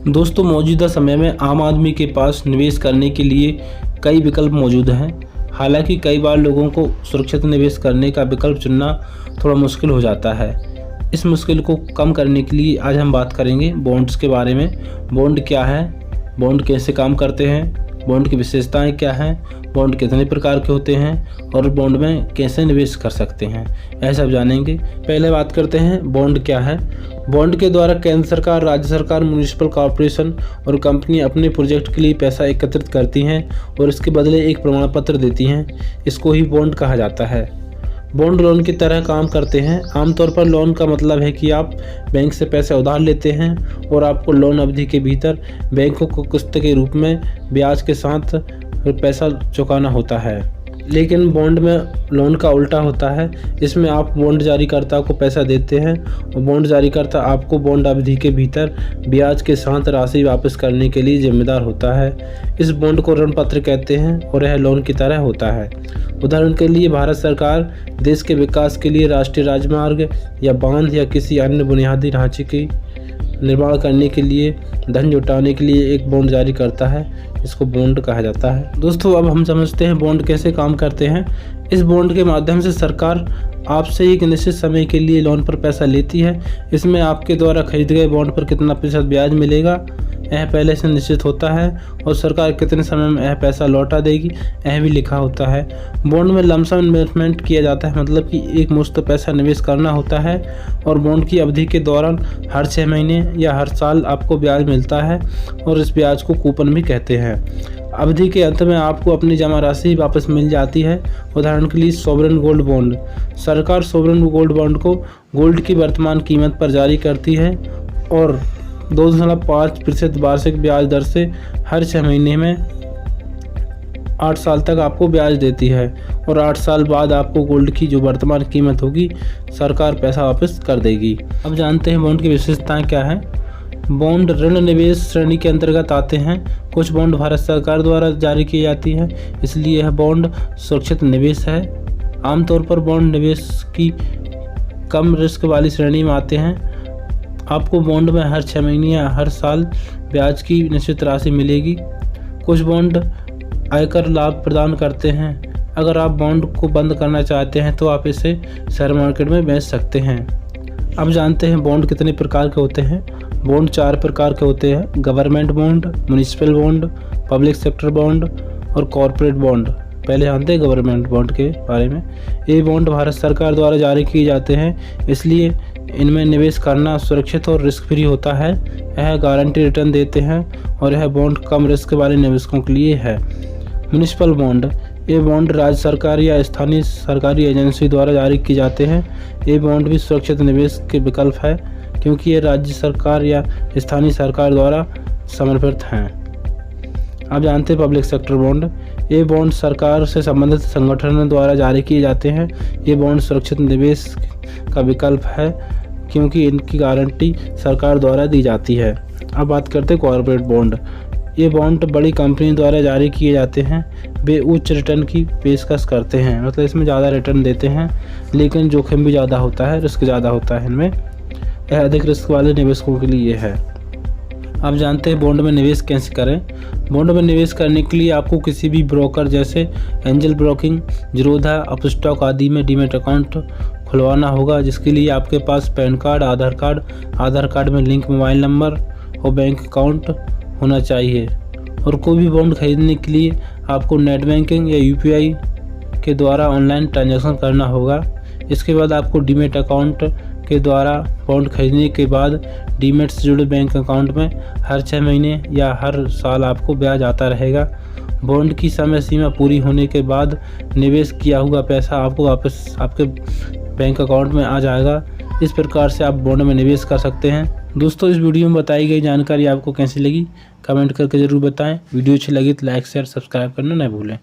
दोस्तों, मौजूदा समय में आम आदमी के पास निवेश करने के लिए कई विकल्प मौजूद हैं। हालांकि कई बार लोगों को सुरक्षित निवेश करने का विकल्प चुनना थोड़ा मुश्किल हो जाता है। इस मुश्किल को कम करने के लिए आज हम बात करेंगे बॉन्ड्स के बारे में। बॉन्ड क्या है, बॉन्ड कैसे काम करते हैं, बॉन्ड की विशेषताएं क्या हैं, बॉन्ड कितने प्रकार के होते हैं और बॉन्ड में कैसे निवेश कर सकते हैं, यह सब जानेंगे। पहले बात करते हैं बॉन्ड क्या है। बॉन्ड के द्वारा केंद्र सरकार, राज्य सरकार, म्युनिसिपल कॉर्पोरेशन और कंपनी अपने प्रोजेक्ट के लिए पैसा एकत्रित करती हैं और इसके बदले एक प्रमाण पत्र देती हैं। इसको ही बॉन्ड कहा जाता है। बॉन्ड लोन की तरह काम करते हैं। आमतौर पर लोन का मतलब है कि आप बैंक से पैसे उधार लेते हैं और आपको लोन अवधि के भीतर बैंकों को किस्त के रूप में ब्याज के साथ पैसा चुकाना होता है। लेकिन बॉन्ड में लोन का उल्टा होता है। इसमें आप बॉन्ड जारीकर्ता को पैसा देते हैं और बॉन्ड जारीकर्ता आपको बॉन्ड अवधि के भीतर ब्याज के साथ राशि वापस करने के लिए जिम्मेदार होता है। इस बॉन्ड को ऋण पत्र कहते हैं और यह लोन की तरह होता है। उदाहरण के लिए भारत सरकार देश के विकास के लिए राष्ट्रीय राजमार्ग या बांध या किसी अन्य बुनियादी ढांचे के निर्माण करने के लिए धन जुटाने के लिए एक बॉन्ड जारी करता है। इसको बॉन्ड कहा जाता है। दोस्तों, अब हम समझते हैं बॉन्ड कैसे काम करते हैं। इस बॉन्ड के माध्यम से सरकार आपसे एक निश्चित समय के लिए लोन पर पैसा लेती है। इसमें आपके द्वारा खरीदे गए बॉन्ड पर कितना प्रतिशत ब्याज मिलेगा यह पहले से निश्चित होता है और सरकार कितने समय में यह पैसा लौटा देगी यह भी लिखा होता है। बॉन्ड में लमसम इन्वेस्टमेंट किया जाता है, मतलब कि एक मुश्त पैसा निवेश करना होता है और बॉन्ड की अवधि के दौरान हर 6 महीने या हर साल आपको ब्याज मिलता है और इस ब्याज को कूपन भी कहते हैं। अवधि के अंत में आपको अपनी जमा राशि वापस मिल जाती है। उदाहरण के लिए सोवरेन गोल्ड बॉन्ड। सरकार सोवरेन गोल्ड बॉन्ड को गोल्ड की वर्तमान कीमत पर जारी करती है और 2.5% वार्षिक ब्याज दर से हर 6 महीने में 8 साल तक आपको ब्याज देती है और 8 साल बाद आपको गोल्ड की जो वर्तमान कीमत होगी सरकार पैसा वापस कर देगी। अब जानते हैं बॉन्ड की विशेषताएं क्या है। बॉन्ड ऋण निवेश श्रेणी के अंतर्गत आते हैं। कुछ बॉन्ड भारत सरकार द्वारा जारी की जाती है, इसलिए यह बॉन्ड सुरक्षित निवेश है। आमतौर पर बॉन्ड निवेश की कम रिस्क वाली श्रेणी में आते हैं। आपको बॉन्ड में हर 6 महीने या हर साल ब्याज की निश्चित राशि मिलेगी। कुछ बॉन्ड आयकर लाभ प्रदान करते हैं। अगर आप बॉन्ड को बंद करना चाहते हैं तो आप इसे शेयर मार्केट में बेच सकते हैं। अब जानते हैं बॉन्ड कितने प्रकार के होते हैं। बॉन्ड 4 प्रकार के होते हैं: government bond, municipal bond, public sector bond और कॉरपोरेट बॉन्ड। पहले जानते हैं गवर्नमेंट बॉन्ड के बारे में। ये बॉन्ड भारत सरकार द्वारा जारी किए जाते हैं, इसलिए इनमें निवेश करना सुरक्षित और रिस्क फ्री होता है। यह गारंटी रिटर्न देते हैं और यह बॉन्ड कम रिस्क वाले निवेशकों के लिए है। Municipal bond. ये बॉन्ड राज्य सरकार या स्थानीय सरकारी एजेंसी द्वारा जारी किए जाते हैं। ये बॉन्ड भी सुरक्षित निवेश के विकल्प है क्योंकि ये राज्य सरकार या स्थानीय सरकार द्वारा समर्थित हैं। अब जानते हैं पब्लिक सेक्टर बॉन्ड। ये बॉन्ड सरकार से संबंधित संगठनों द्वारा जारी किए जाते हैं। ये बॉन्ड सुरक्षित निवेश का विकल्प है क्योंकि इनकी गारंटी सरकार द्वारा दी जाती है। अब बात करते हैं कॉर्पोरेट बॉन्ड। ये बॉन्ड बड़ी कंपनी द्वारा जारी किए जाते हैं। वे उच्च रिटर्न की पेशकश करते हैं, मतलब इसमें ज़्यादा रिटर्न देते हैं, लेकिन जोखिम भी ज़्यादा होता है, रिस्क ज़्यादा होता है इनमें। यह अधिक रिस्क वाले निवेशकों के लिए है। अब जानते हैं बॉन्ड में निवेश कैसे करें। बॉन्ड में निवेश करने के लिए आपको किसी भी ब्रोकर जैसे एंजल ब्रोकिंग, जीरोधा, अपस्टॉक आदि में डीमैट अकाउंट खुलवाना होगा, जिसके लिए आपके पास पैन कार्ड, आधार कार्ड में लिंक मोबाइल नंबर और बैंक अकाउंट होना चाहिए। और कोई भी बॉन्ड खरीदने के लिए आपको नेट बैंकिंग या यूपीआई के द्वारा ऑनलाइन ट्रांजैक्शन करना होगा। इसके बाद आपको डीमैट अकाउंट के द्वारा बॉन्ड खरीदने के बाद डीमैट से जुड़े बैंक अकाउंट में हर 6 महीने या हर साल आपको ब्याज आता रहेगा। बॉन्ड की समय सीमा पूरी होने के बाद निवेश किया हुआ पैसा आपको वापस आपके बैंक अकाउंट में आ जाएगा। इस प्रकार से आप बॉन्ड में निवेश कर सकते हैं। दोस्तों, इस वीडियो में बताई गई जानकारी आपको कैसी लगी कमेंट करके ज़रूर बताएं। वीडियो अच्छी लगी तो लाइक शेयर सब्सक्राइब करना न भूलें।